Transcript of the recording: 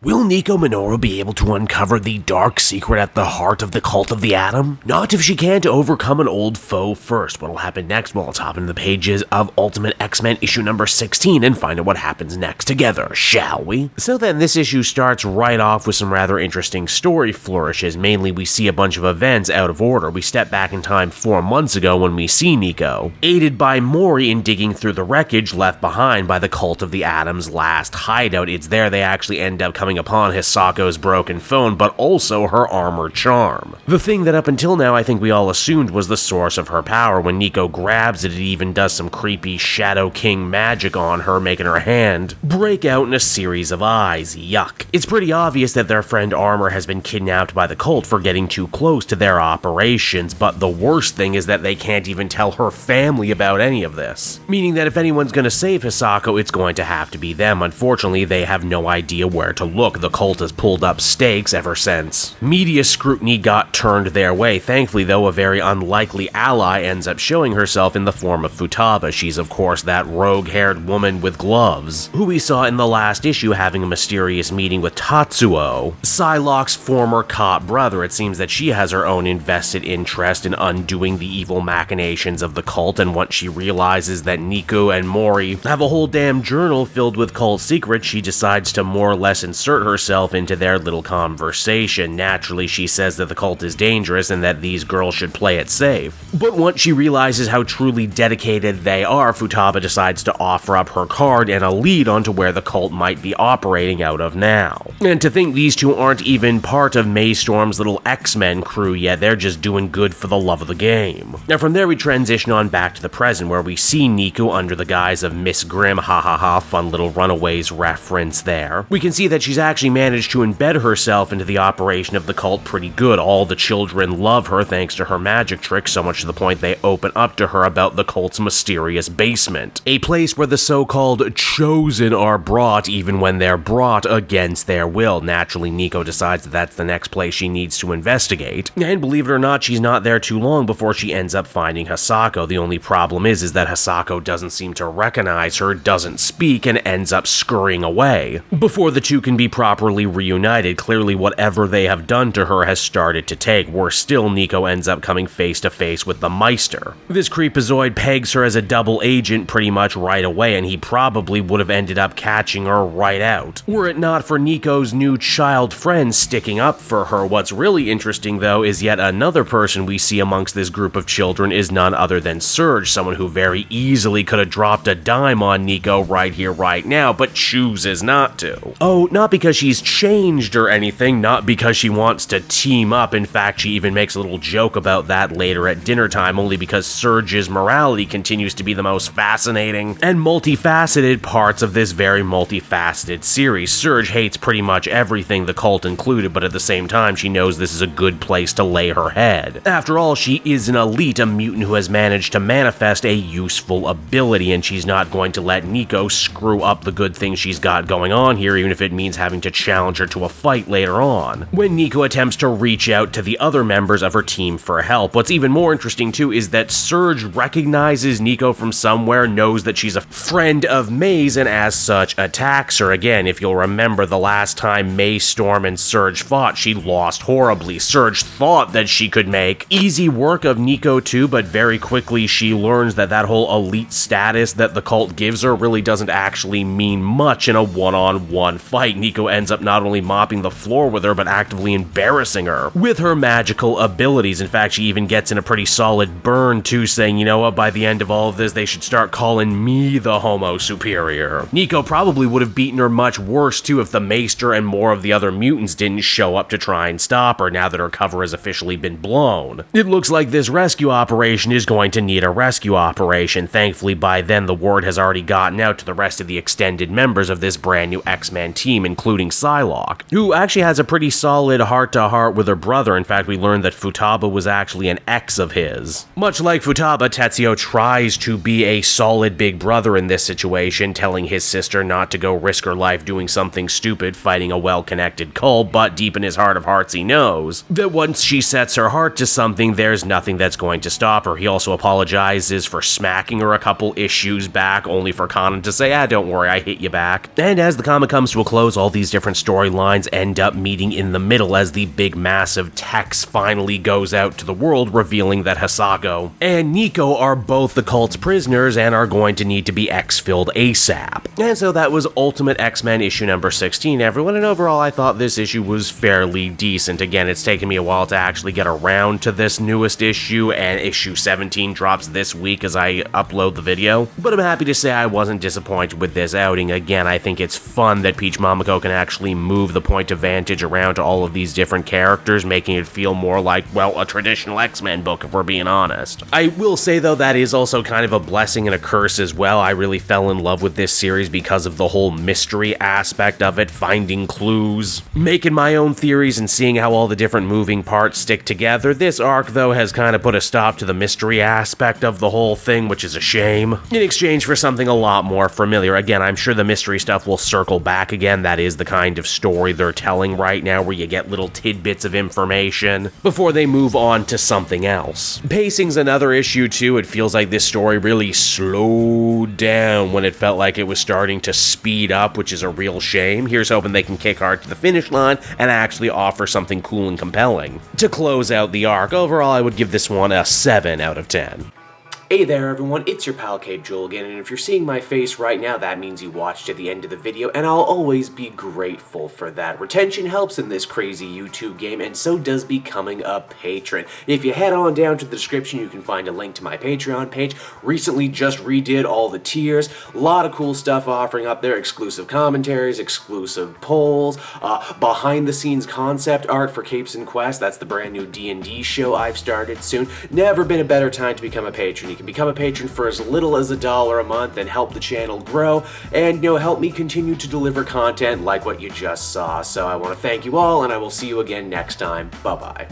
Will Nico Minoru be able to uncover the dark secret at the heart of the cult of the Atom? Not if she can't overcome an old foe first. What'll happen next? Well, let's hop into the pages of Ultimate X-Men issue number 16 and find out what happens next together, shall we? So then, this issue starts right off with some rather interesting story flourishes. Mainly, we see a bunch of events out of order. We step back in time 4 months ago when we see Nico, aided by Mori in digging through the wreckage left behind by the cult of the Atom's last hideout. It's there they actually end up coming upon Hisako's broken phone, but also her armored charm. The thing that up until now I think we all assumed was the source of her power. When Nico grabs it, it even does some creepy Shadow King magic on her, making her hand break out in a series of eyes. Yuck. It's pretty obvious that their friend Armor has been kidnapped by the cult for getting too close to their operations, but the worst thing is that they can't even tell her family about any of this. Meaning that if anyone's gonna save Hisako, it's going to have to be them. Unfortunately, they have no idea where to look. The cult has pulled up stakes ever since media scrutiny got turned their way. Thankfully, though, a very unlikely ally ends up showing herself in the form of Futaba. She's, of course, that rogue-haired woman with gloves, who we saw in the last issue having a mysterious meeting with Tatsuo, Psylock's former cop brother. It seems that she has her own invested interest in undoing the evil machinations of the cult, and once she realizes that Nico and Mori have a whole damn journal filled with cult secrets, she decides to more or less insert herself into their little conversation. Naturally, she says that the cult is dangerous and that these girls should play it safe. But once she realizes how truly dedicated they are, Futaba decides to offer up her card and a lead onto where the cult might be operating out of now. And to think these two aren't even part of Maystorm's little X-Men crew yet, they're just doing good for the love of the game. Now from there we transition on back to the present, where we see Nico under the guise of Miss Grimm, fun little Runaways reference there. We can see that she's actually managed to embed herself into the operation of the cult pretty good. All the children love her thanks to her magic tricks, so much to the point they open up to her about the cult's mysterious basement, a place where the so-called chosen are brought even when they're brought against their will. Naturally, Nico decides that that's the next place she needs to investigate, and believe it or not, she's not there too long before she ends up finding Hisako. The only problem is that Hisako doesn't seem to recognize her, doesn't speak, and ends up scurrying away before the two can be properly reunited. Clearly, whatever they have done to her has started to take. Worse still, Nico ends up coming face to face with the Meister. This creepazoid pegs her as a double agent pretty much right away, and he probably would have ended up catching her right out, were it not for Nico's new child friend sticking up for her. What's really interesting, though, is yet another person we see amongst this group of children is none other than Serge, someone who very easily could have dropped a dime on Nico right here, right now, but chooses not to. Oh, not because she's changed or anything, not because she wants to team up. In fact, she even makes a little joke about that later at dinner time, only because Serge's morality continues to be the most fascinating and multifaceted parts of this very multifaceted series. Serge hates pretty much everything, the cult included, but at the same time, she knows this is a good place to lay her head. After all, she is an elite, a mutant who has managed to manifest a useful ability, and she's not going to let Nico screw up the good things she's got going on here, even if it means having to challenge her to a fight later on, when Nico attempts to reach out to the other members of her team for help. What's even more interesting too is that Serge recognizes Nico from somewhere, knows that she's a friend of May's, and as such attacks her. Again, if you'll remember, the last time Maystorm and Serge fought, she lost horribly. Serge thought that she could make easy work of Nico too, but very quickly she learns that that whole elite status that the cult gives her really doesn't actually mean much in a one-on-one fight. Nico ends up not only mopping the floor with her, but actively embarrassing her with her magical abilities. In fact, she even gets in a pretty solid burn too, saying, you know what, by the end of all of this, they should start calling me the Homo Superior. Nico probably would have beaten her much worse too if the Maester and more of the other mutants didn't show up to try and stop her, now that her cover has officially been blown. It looks like this rescue operation is going to need a rescue operation. Thankfully, by then, the word has already gotten out to the rest of the extended members of this brand new X-Men team, including Psylock, who actually has a pretty solid heart-to-heart with her brother. In fact, we learned that Futaba was actually an ex of his. Much like Futaba, Tetsuo tries to be a solid big brother in this situation, telling his sister not to go risk her life doing something stupid, fighting a well-connected cult, but deep in his heart of hearts he knows that once she sets her heart to something, there's nothing that's going to stop her. He also apologizes for smacking her a couple issues back, only for Conan to say, don't worry, I hit you back. And as the comic comes to a close, all these different storylines end up meeting in the middle as the big massive text finally goes out to the world, revealing that Hisako and Nico are both the cult's prisoners and are going to need to be exfilled ASAP. And so that was Ultimate X-Men issue number 16, everyone, and overall I thought this issue was fairly decent. Again, it's taken me a while to actually get around to this newest issue, and issue 17 drops this week as I upload the video, but I'm happy to say I wasn't disappointed with this outing. Again, I think it's fun that Peach Momoko can actually move the point of vantage around to all of these different characters, making it feel more like, well, a traditional X-Men book, if we're being honest. I will say, though, that is also kind of a blessing and a curse as well. I really fell in love with this series because of the whole mystery aspect of it, finding clues, making my own theories, and seeing how all the different moving parts stick together. This arc, though, has kind of put a stop to the mystery aspect of the whole thing, which is a shame, in exchange for something a lot more familiar. Again, I'm sure the mystery stuff will circle back again. That is the kind of story they're telling right now, where you get little tidbits of information before they move on to something else. Pacing's another issue, too. It feels like this story really slowed down when it felt like it was starting to speed up, which is a real shame. Here's hoping they can kick hard to the finish line and actually offer something cool and compelling to close out the arc. Overall, I would give this one a 7 out of 10. Hey there everyone, it's your pal Cape Joel again, and if you're seeing my face right now, that means you watched to the end of the video, and I'll always be grateful for that. Retention helps in this crazy YouTube game, and so does becoming a patron. If you head on down to the description, you can find a link to my Patreon page. Recently just redid all the tiers, a lot of cool stuff offering up there, exclusive commentaries, exclusive polls, behind the scenes concept art for Capes and Quest. That's the brand new D&D show I've started soon. Never been a better time to become a patron. You can become a patron for as little as $1 a month and help the channel grow, and help me continue to deliver content like what you just saw. So I want to thank you all, and I will see you again next time. Bye bye.